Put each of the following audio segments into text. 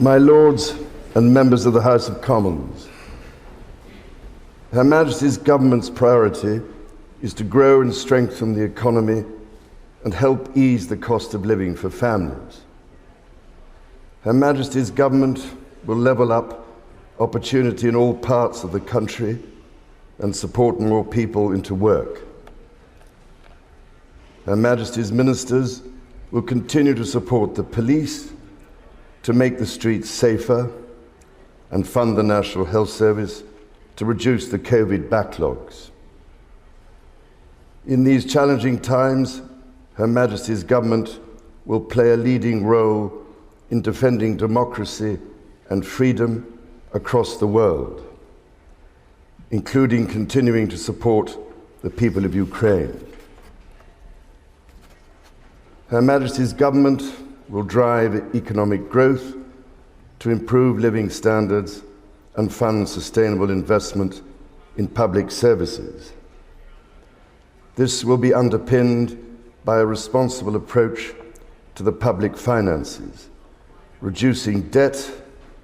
My Lords and members of the House of Commons, Her Majesty's government's priority is to grow and strengthen the economy and help ease the cost of living for families. Her Majesty's government will level up opportunity in all parts of the country and support more people into work. Her Majesty's ministers will continue to support the police to make the streets safer and fund the National Health Service to reduce the COVID backlogs. In these challenging times, Her Majesty's government will play a leading role in defending democracy and freedom across the world, including continuing to support the people of Ukraine. Her Majesty's government will drive economic growth to improve living standards and fund sustainable investment in public services. This will be underpinned by a responsible approach to the public finances, reducing debt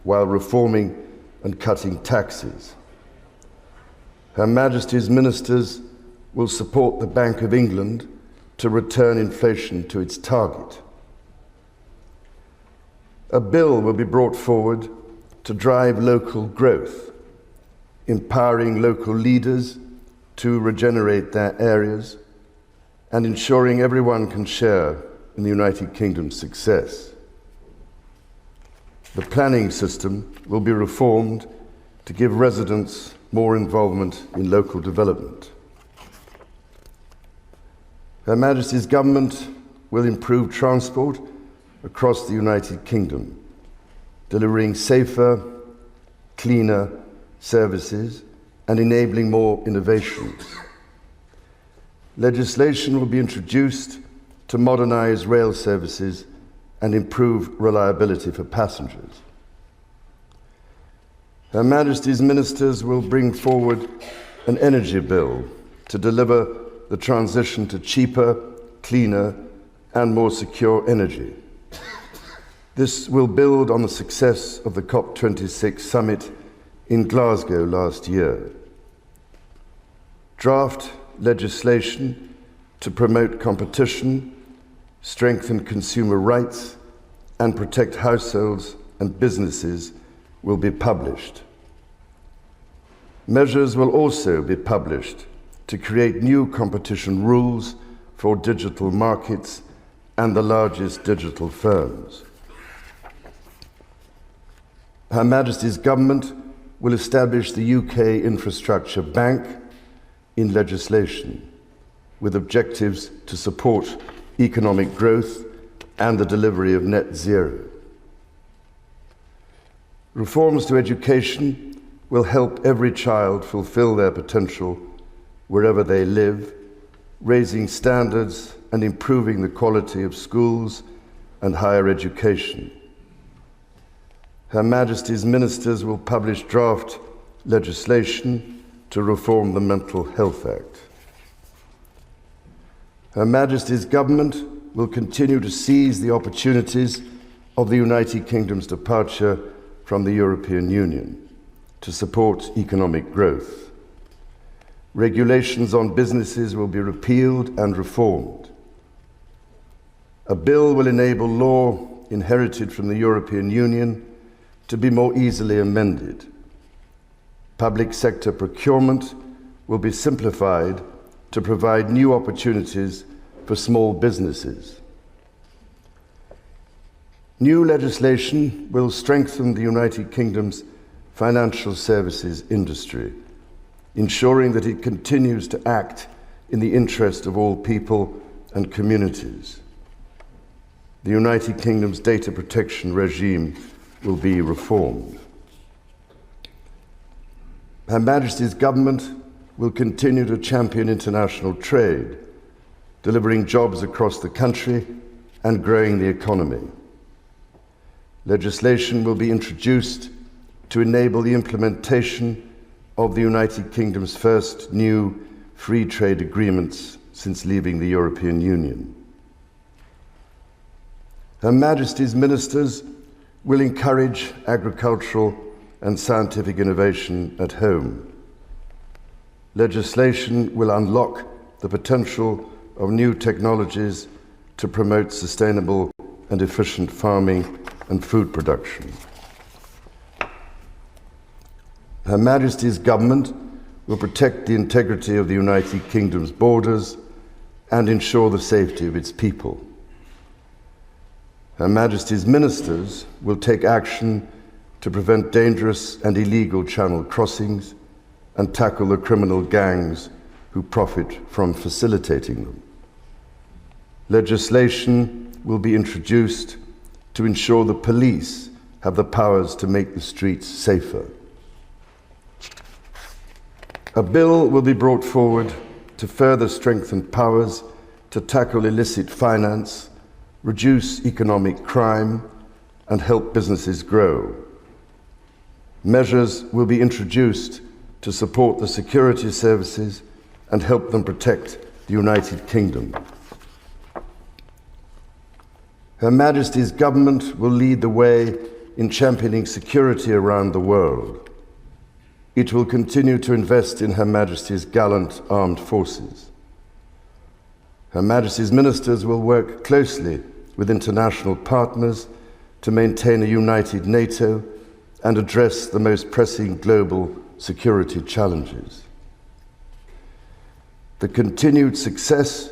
while reforming and cutting taxes. Her Majesty's ministers will support the Bank of England to return inflation to its target. A bill will be brought forward to drive local growth, empowering local leaders to regenerate their areas and ensuring everyone can share in the United Kingdom's success. The planning system will be reformed to give residents more involvement in local development. Her Majesty's government will improve transport across the United Kingdom, delivering safer, cleaner services and enabling more innovations. Legislation will be introduced to modernise rail services and improve reliability for passengers. Her Majesty's ministers will bring forward an energy bill to deliver the transition to cheaper, cleaner and more secure energy. This will build on the success of the COP26 summit in Glasgow last year. Draft legislation to promote competition, strengthen consumer rights, and protect households and businesses will be published. Measures will also be published to create new competition rules for digital markets and the largest digital firms. Her Majesty's government will establish the UK Infrastructure Bank in legislation, with objectives to support economic growth and the delivery of net zero. Reforms to education will help every child fulfil their potential wherever they live, raising standards and improving the quality of schools and higher education. Her Majesty's ministers will publish draft legislation to reform the Mental Health Act. Her Majesty's government will continue to seize the opportunities of the United Kingdom's departure from the European Union to support economic growth. Regulations on businesses will be repealed and reformed. A bill will enable law inherited from the European Union to be more easily amended. Public sector procurement will be simplified to provide new opportunities for small businesses. New legislation will strengthen the United Kingdom's financial services industry, ensuring that it continues to act in the interest of all people and communities. The United Kingdom's data protection regime will be reformed. Her Majesty's government will continue to champion international trade, delivering jobs across the country and growing the economy. Legislation will be introduced to enable the implementation of the United Kingdom's first new free trade agreements since leaving the European Union. Her Majesty's ministers will encourage agricultural and scientific innovation at home. Legislation will unlock the potential of new technologies to promote sustainable and efficient farming and food production. Her Majesty's government will protect the integrity of the United Kingdom's borders and ensure the safety of its people. Her Majesty's ministers will take action to prevent dangerous and illegal channel crossings and tackle the criminal gangs who profit from facilitating them. Legislation will be introduced to ensure the police have the powers to make the streets safer. A bill will be brought forward to further strengthen powers to tackle illicit finance, reduce economic crime, and help businesses grow. Measures will be introduced to support the security services and help them protect the United Kingdom. Her Majesty's government will lead the way in championing security around the world. It will continue to invest in Her Majesty's gallant armed forces. Her Majesty's ministers will work closely with international partners to maintain a united NATO and address the most pressing global security challenges. The continued success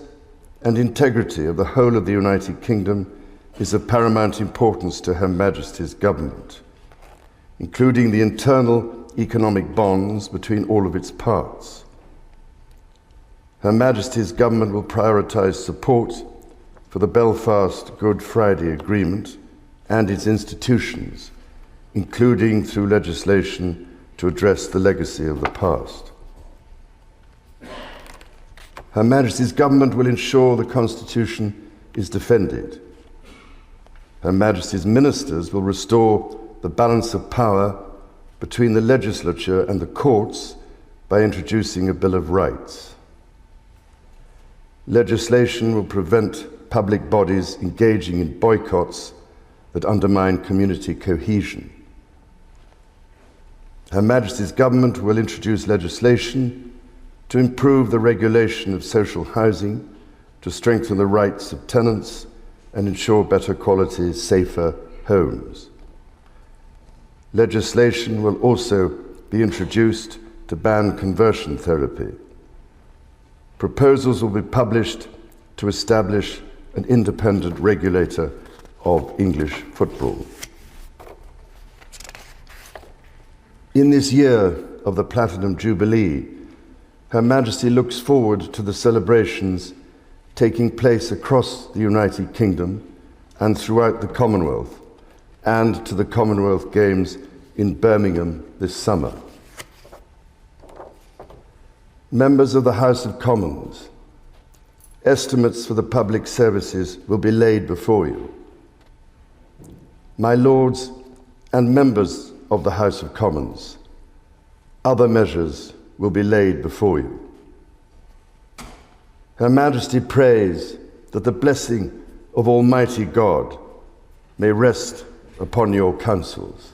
and integrity of the whole of the United Kingdom is of paramount importance to Her Majesty's government, including the internal economic bonds between all of its parts. Her Majesty's government will prioritise support for the Belfast Good Friday Agreement and its institutions, including through legislation to address the legacy of the past. Her Majesty's government will ensure the Constitution is defended. Her Majesty's ministers will restore the balance of power between the legislature and the courts by introducing a Bill of Rights. Legislation will prevent public bodies engaging in boycotts that undermine community cohesion. Her Majesty's government will introduce legislation to improve the regulation of social housing, to strengthen the rights of tenants and ensure better quality, safer homes. Legislation will also be introduced to ban conversion therapy. Proposals will be published to establish an independent regulator of English football. In this year of the Platinum Jubilee, Her Majesty looks forward to the celebrations taking place across the United Kingdom and throughout the Commonwealth, and to the Commonwealth Games in Birmingham this summer. Members of the House of Commons, estimates for the public services will be laid before you. My Lords and members of the House of Commons, other measures will be laid before you. Her Majesty prays that the blessing of Almighty God may rest upon your councils.